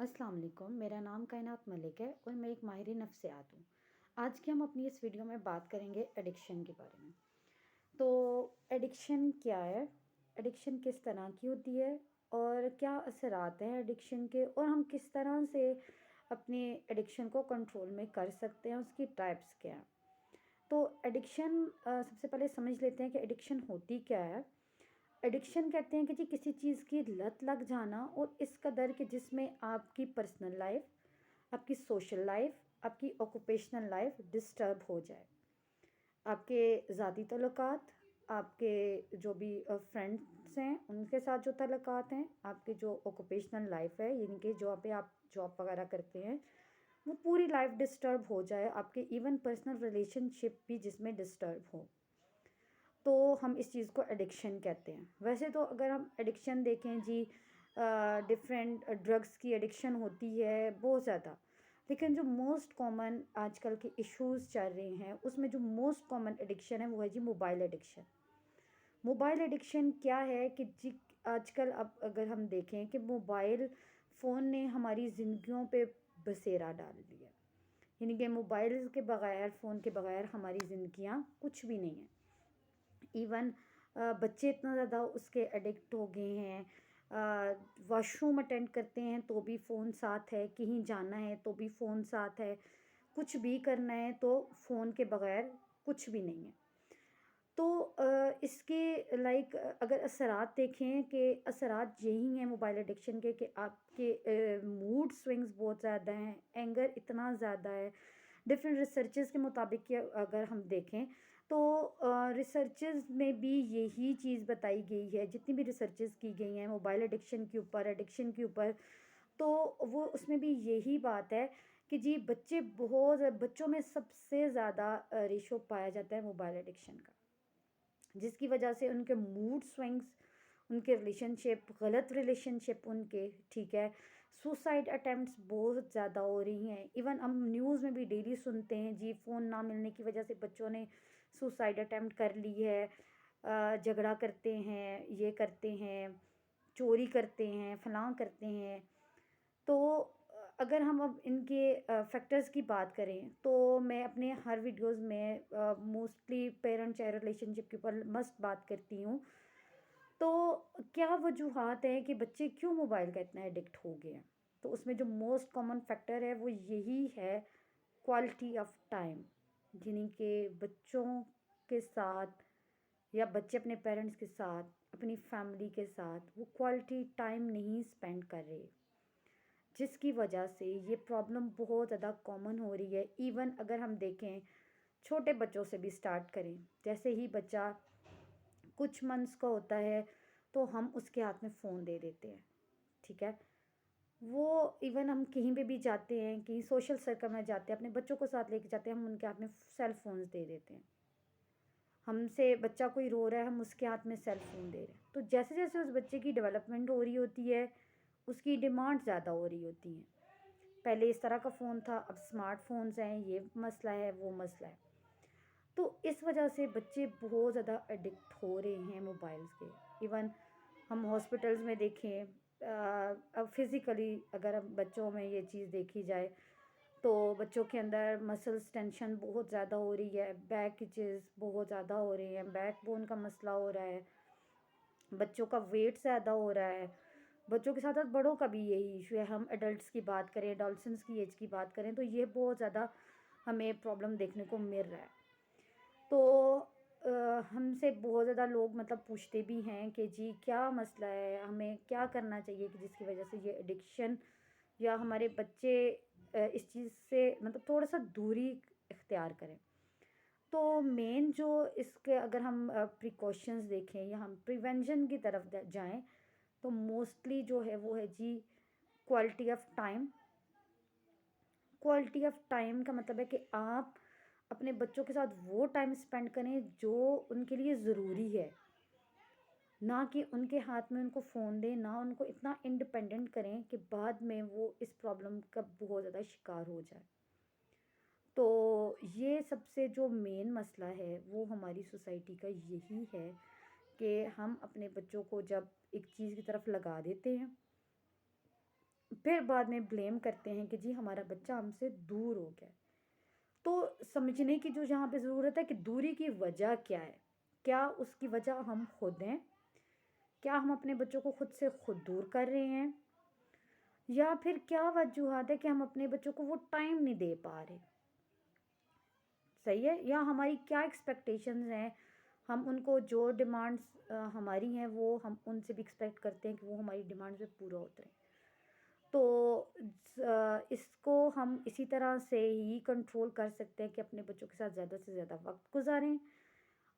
अस्सलाम वालेकुम। मेरा नाम कायनात मलिक है और मैं एक माहिर नफ्सियात हूँ। आज की हम अपनी इस वीडियो में बात करेंगे एडिक्शन के बारे में। तो एडिक्शन क्या है? एडिक्शन किस तरह की होती है और क्या असरात हैं एडिक्शन के, और हम किस तरह से अपने एडिक्शन को कंट्रोल में कर सकते हैं, उसकी टाइप्स क्या हैं? तो एडिक्शन सबसे पहले समझ लेते हैं कि एडिक्शन होती क्या है। एडिक्शन कहते हैं कि जी किसी चीज़ की लत लग जाना, और इस कदर कि जिसमें आपकी पर्सनल लाइफ, आपकी सोशल लाइफ, आपकी ऑक्यूपेशनल लाइफ डिस्टर्ब हो जाए। आपके ज़ाती तल्लुकात, आपके जो भी फ्रेंड्स हैं उनके साथ जो तल्लुकात हैं, आपकी जो ऑक्यूपेशनल लाइफ है यानी कि जो पे आप जॉब वगैरह करते हैं, वो पूरी लाइफ डिस्टर्ब हो जाए। आपके इवन पर्सनल रिलेशनशिप भी जिसमें डिस्टर्ब हो, तो हम इस चीज़ को एडिक्शन कहते हैं। वैसे तो अगर हम एडिक्शन देखें जी, डिफरेंट ड्रग्स की एडिक्शन होती है बहुत ज़्यादा, लेकिन जो मोस्ट कॉमन आजकल के इश्यूज़ चल रहे हैं उसमें जो मोस्ट कॉमन एडिक्शन है वो है जी मोबाइल एडिक्शन। मोबाइल एडिक्शन क्या है कि जी आजकल अब अगर हम देखें कि मोबाइल फ़ोन ने हमारी ज़िंदगियों पे बसेरा डाल दिया, यानी कि मोबाइल के बगैर, फ़ोन के बगैर हमारी ज़िंदगियाँ कुछ भी नहीं हैं। इवन बच्चे इतना ज़्यादा उसके एडिक्ट हो गए हैं। वॉशरूम अटेंड करते हैं तो भी फ़ोन साथ है, कहीं जाना है तो भी फ़ोन साथ है, कुछ भी करना है तो फ़ोन के बगैर कुछ भी नहीं है। तो इसके लाइक अगर असरात देखें कि असरात यही हैं मोबाइल एडिक्शन के कि आपके मूड स्विंग्स बहुत ज़्यादा हैं, एंगर इतना ज़्यादा है। डिफरेंट रिसर्चेस के मुताबिक कि अगर हम देखें तो रिसर्चेस में भी यही चीज़ बताई गई है, जितनी भी रिसर्चेस की गई हैं मोबाइल एडिक्शन के ऊपर, एडिक्शन के ऊपर, तो वो उसमें भी यही बात है कि जी बच्चों में सबसे ज़्यादा रेशो पाया जाता है मोबाइल एडिक्शन का, जिसकी वजह से उनके मूड स्विंग्स, उनके रिलेशनशिप, गलत रिलेशनशिप उनके, ठीक है, सुसाइड अटेम्प्ट्स बहुत ज़्यादा हो रही हैं। इवन हम न्यूज़ में भी डेली सुनते हैं जी फ़ोन ना मिलने की वजह से बच्चों ने सुसाइड अटेम्प्ट कर ली है। झगड़ा करते हैं, ये करते हैं, चोरी करते हैं, फलां करते हैं। तो अगर हम अब इनके फैक्टर्स की बात करें तो मैं अपने हर वीडियोस में मोस्टली पेरेंट चाइल्ड रिलेशनशिप के ऊपर मस्ट बात करती हूँ। तो क्या वजूहात हैं कि बच्चे क्यों मोबाइल का इतना एडिक्ट हो गए हैं? तो उसमें जो मोस्ट कॉमन फैक्टर है वो यही है, क्वालिटी ऑफ टाइम। यानी कि बच्चों के साथ या बच्चे अपने पेरेंट्स के साथ, अपनी फैमिली के साथ वो क्वालिटी टाइम नहीं स्पेंड कर रहे, जिसकी वजह से ये प्रॉब्लम बहुत ज़्यादा कॉमन हो रही है। इवन अगर हम देखें छोटे बच्चों से भी स्टार्ट करें, जैसे ही बच्चा कुछ मंथ्स का होता है तो हम उसके हाथ में फ़ोन दे देते हैं, ठीक है। वो इवन हम कहीं पे भी जाते हैं, कहीं सोशल सर्कल में जाते हैं, अपने बच्चों को साथ लेके जाते हैं, हम उनके हाथ में सेल फ़ोन्स दे देते हैं। हमसे बच्चा कोई रो रहा है, हम उसके हाथ में सेल फ़ोन दे रहे हैं। तो जैसे जैसे उस बच्चे की डेवलपमेंट हो रही होती है, उसकी डिमांड ज़्यादा हो रही होती हैं। पहले इस तरह का फ़ोन था, अब स्मार्टफ़ोन्स हैं, ये मसला है, वो मसला है। तो इस वजह से बच्चे बहुत ज़्यादा एडिक्ट हो रहे हैं मोबाइल्स के। इवन हम हॉस्पिटल्स में देखें, अब फिज़िकली अगर हम बच्चों में ये चीज़ देखी जाए तो बच्चों के अंदर मसल्स टेंशन बहुत ज़्यादा हो रही है, बैक इचेस बहुत ज़्यादा हो रही हैं, बैक बोन का मसला हो रहा है, बच्चों का वेट ज़्यादा हो रहा है। बच्चों के साथ साथ बड़ों का भी यही इशू है। हम एडल्ट्स की बात करें, एडोलसेंस की एज की बात करें, तो ये बहुत ज़्यादा हमें प्रॉब्लम देखने को मिल रहा है। तो हमसे बहुत ज़्यादा लोग मतलब पूछते भी हैं कि जी क्या मसला है, हमें क्या करना चाहिए कि जिसकी वजह से ये एडिक्शन या हमारे बच्चे इस चीज़ से मतलब थोड़ा-सा दूरी इख्तियार करें। तो मेन जो इसके अगर हम प्रिकॉशंस देखें या हम प्रिवेंशन की तरफ जाएं, तो मोस्टली जो है वो है जी quality of time. Quality of time का मतलब है कि आप अपने बच्चों के साथ वो टाइम स्पेंड करें जो उनके लिए ज़रूरी है, ना कि उनके हाथ में उनको फ़ोन दें, ना उनको इतना इंडिपेंडेंट करें कि बाद में वो इस प्रॉब्लम का बहुत ज़्यादा शिकार हो जाए। तो ये सबसे जो मेन मसला है वो हमारी सोसाइटी का यही है कि हम अपने बच्चों को जब एक चीज़ की तरफ लगा देते हैं پھر بعد میں بلیم کرتے ہیں کہ جی ہمارا بچہ ہم سے دور ہو گیا. تو سمجھنے کی جو یہاں پہ ضرورت ہے کہ دوری کی وجہ کیا ہے. کیا اس کی وجہ ہم خود ہیں؟ کیا ہم اپنے بچوں کو خود سے خود دور کر رہے ہیں؟ یا پھر کیا وجوہات ہے کہ ہم اپنے بچوں کو وہ ٹائم نہیں دے پا رہے؟ صحیح ہے. یا ہماری کیا ایکسپیکٹیشنز ہیں؟ ہم ان کو جو ڈیمانڈس ہماری ہیں وہ ہم ان سے بھی ایکسپیکٹ کرتے ہیں کہ وہ ہماری ڈیمانڈ پہ پورا ہوتا رہے. تو اس کو ہم اسی طرح سے ہی کنٹرول کر سکتے ہیں کہ اپنے بچوں کے ساتھ زیادہ سے زیادہ وقت گزاریں.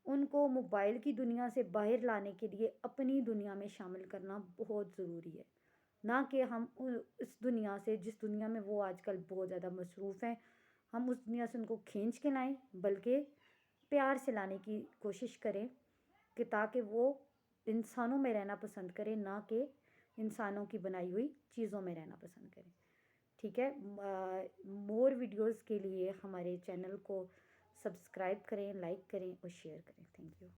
ان کو موبائل کی دنیا سے باہر لانے کے لیے اپنی دنیا میں شامل کرنا بہت ضروری ہے. نہ کہ ہم اس دنیا سے، جس دنیا میں وہ آج کل بہت زیادہ مصروف ہیں، ہم اس دنیا سے ان کو کھینچ کے لائیں، بلکہ پیار سے لانے کی کوشش کریں کہ تاکہ وہ انسانوں میں رہنا پسند کریں، نہ کہ انسانوں کی بنائی ہوئی چیزوں میں رہنا پسند کریں. ٹھیک ہے. مور ویڈیوز کے لیے ہمارے چینل کو سبسکرائب کریں، لائک کریں اور شیئر کریں. Thank you.